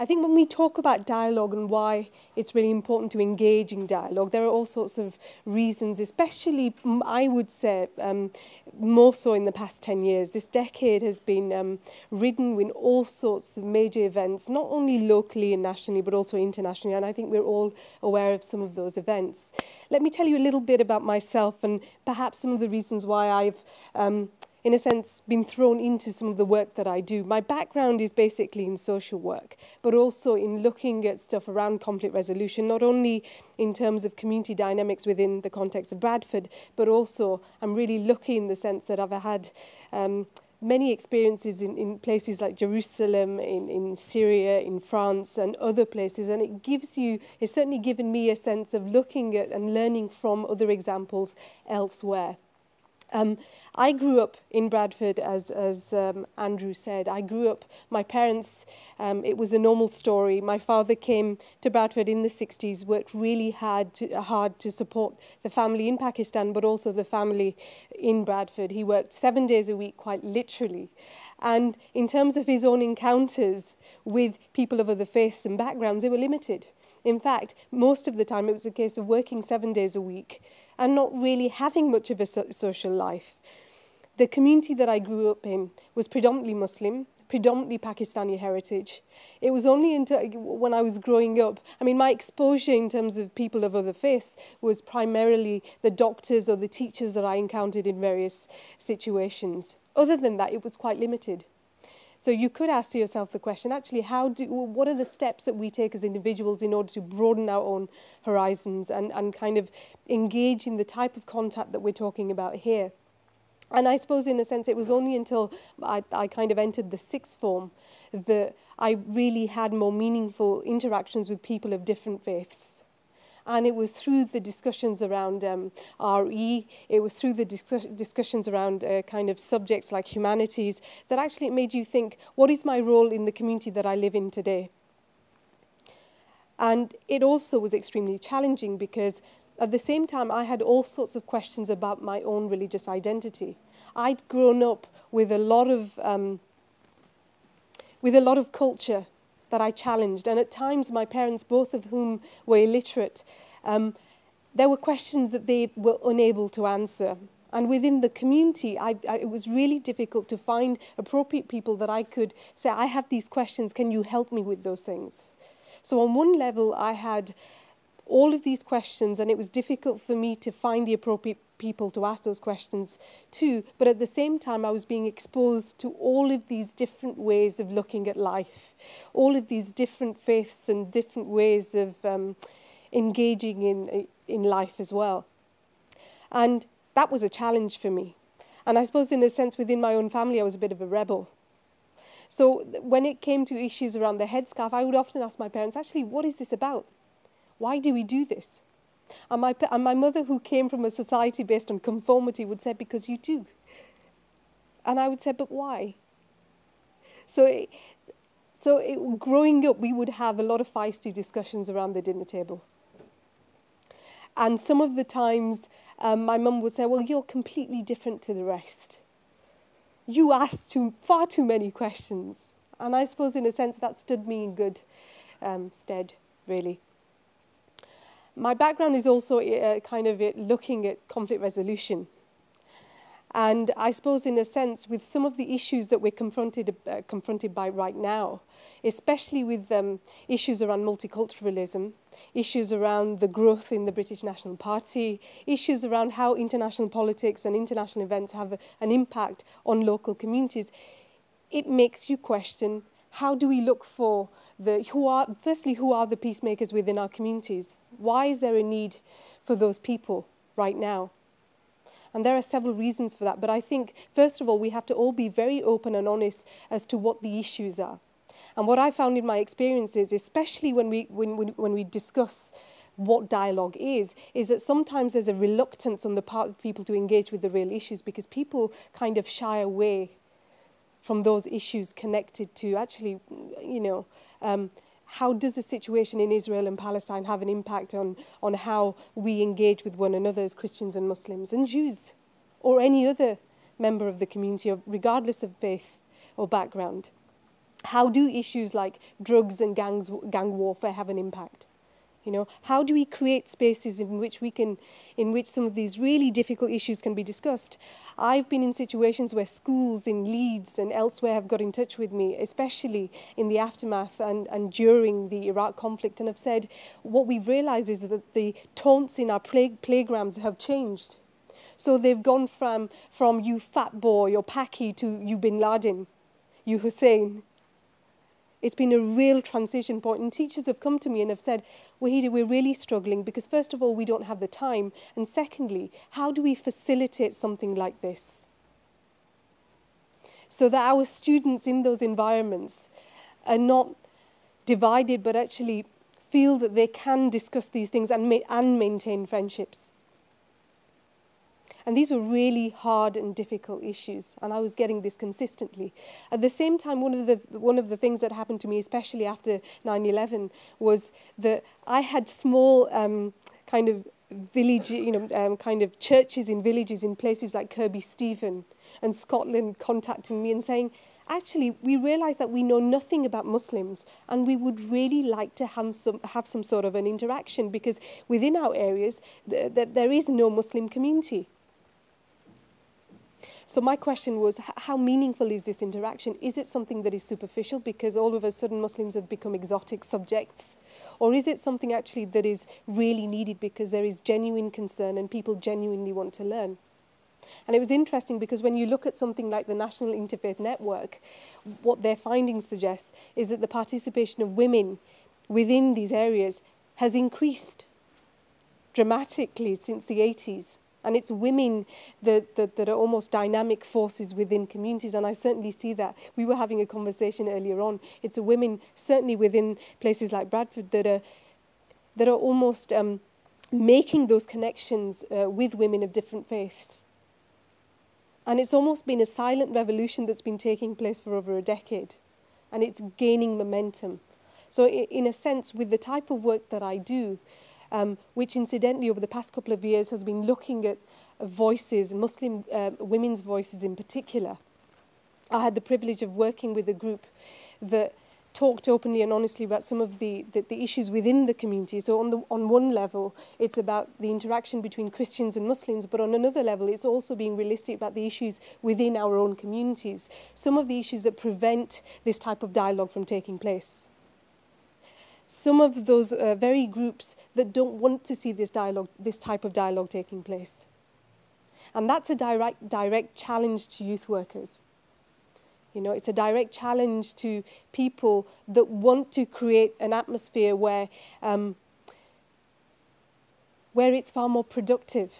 I think when we talk about dialogue and why it's really important to engage in dialogue, there are all sorts of reasons, especially, I would say, more so in the past 10 years. This decade has been ridden with all sorts of major events, not only locally and nationally, but also internationally, and I think we're all aware of some of those events. Let me tell you a little bit about myself and perhaps some of the reasons why I've in a sense, been thrown into some of the work that I do. My background is basically in social work, but also in looking at stuff around conflict resolution, not only in terms of community dynamics within the context of Bradford, but also I'm really lucky in the sense that I've had many experiences in places like Jerusalem, in Syria, in France, and other places, and it's certainly given me a sense of looking at and learning from other examples elsewhere. I grew up in Bradford, as Andrew said. I grew up, my parents, it was a normal story. My father came to Bradford in the 60s, worked really hard to support the family in Pakistan, but also the family in Bradford. He worked 7 days a week, quite literally. And in terms of his own encounters with people of other faiths and backgrounds, they were limited. In fact, most of the time it was a case of working 7 days a week and not really having much of a social life. The community that I grew up in was predominantly Muslim, predominantly Pakistani heritage. It was only until when I was growing up, I mean, my exposure in terms of people of other faiths was primarily the doctors or the teachers that I encountered in various situations. Other than that, it was quite limited. So you could ask yourself the question, actually, what are the steps that we take as individuals in order to broaden our own horizons and kind of engage in the type of contact that we're talking about here? And I suppose, in a sense, it was only until I kind of entered the sixth form that I really had more meaningful interactions with people of different faiths. And it was through the discussions around RE, it was through the discussions around kind of subjects like humanities, that actually it made you think, what is my role in the community that I live in today? And it also was extremely challenging because at the same time, I had all sorts of questions about my own religious identity. I'd grown up with a lot of culture that I challenged, and at times my parents, both of whom were illiterate, there were questions that they were unable to answer. And within the community, it was really difficult to find appropriate people that I could say, I have these questions, can you help me with those things? So on one level, I had all of these questions, and it was difficult for me to find the appropriate people to ask those questions to, but at the same time I was being exposed to all of these different ways of looking at life, all of these different faiths and different ways of engaging in life as well. And that was a challenge for me. And I suppose in a sense within my own family I was a bit of a rebel. So when it came to issues around the headscarf, I would often ask my parents, actually, what is this about? Why do we do this? And my mother, who came from a society based on conformity, would say, because you do. And I would say, but why? Growing up, we would have a lot of feisty discussions around the dinner table. And some of the times, my mum would say, well, you're completely different to the rest. You asked far too many questions. And I suppose, in a sense, that stood me in good stead, really. My background is also kind of looking at conflict resolution. And I suppose, in a sense, with some of the issues that we're confronted by right now, especially with issues around multiculturalism, issues around the growth in the British National Party, issues around how international politics and international events have an impact on local communities, it makes you question, how do we look for who are the peacemakers within our communities? Why is there a need for those people right now? And there are several reasons for that. But I think, first of all, we have to all be very open and honest as to what the issues are. And what I found in my experiences, especially when we discuss what dialogue is that sometimes there's a reluctance on the part of people to engage with the real issues because people kind of shy away from those issues connected to actually, how does the situation in Israel and Palestine have an impact on how we engage with one another as Christians and Muslims and Jews or any other member of the community, regardless of faith or background? How do issues like drugs and gang warfare have an impact? You know, how do we create spaces in which in which some of these really difficult issues can be discussed? I've been in situations where schools in Leeds and elsewhere have got in touch with me, especially in the aftermath and during the Iraq conflict, and have said, what we've realised is that the taunts in our playgrounds have changed. So they've gone from you fat boy or Paki to you Bin Laden, you Hussein. It's been a real transition point, and teachers have come to me and have said, Wahida, we're really struggling because first of all, we don't have the time, and secondly, how do we facilitate something like this? So that our students in those environments are not divided, but actually feel that they can discuss these things and maintain friendships. And these were really hard and difficult issues, and I was getting this consistently. At the same time, one of the things that happened to me, especially after 9/11, was that I had small kind of village, kind of churches in villages in places like Kirkby Stephen and Scotland contacting me and saying, actually, we realise that we know nothing about Muslims, and we would really like to have some sort of an interaction, because within our areas there is no Muslim community. So my question was, how meaningful is this interaction? Is it something that is superficial because all of a sudden Muslims have become exotic subjects? Or is it something actually that is really needed because there is genuine concern and people genuinely want to learn? And it was interesting because when you look at something like the National Interfaith Network, what their findings suggest is that the participation of women within these areas has increased dramatically since the 80s. And it's women that are almost dynamic forces within communities, and I certainly see that. We were having a conversation earlier on. It's women, certainly within places like Bradford, that are almost making those connections with women of different faiths. And it's almost been a silent revolution that's been taking place for over a decade, and it's gaining momentum. So in a sense, with the type of work that I do, which incidentally over the past couple of years has been looking at voices, Muslim women's voices in particular. I had the privilege of working with a group that talked openly and honestly about some of the issues within the community. So on one level, it's about the interaction between Christians and Muslims, but on another level, it's also being realistic about the issues within our own communities. Some of the issues that prevent this type of dialogue from taking place. Some of those very groups that don't want to see this type of dialogue taking place. And that's a direct challenge to youth workers. You know, it's a direct challenge to people that want to create an atmosphere where it's far more productive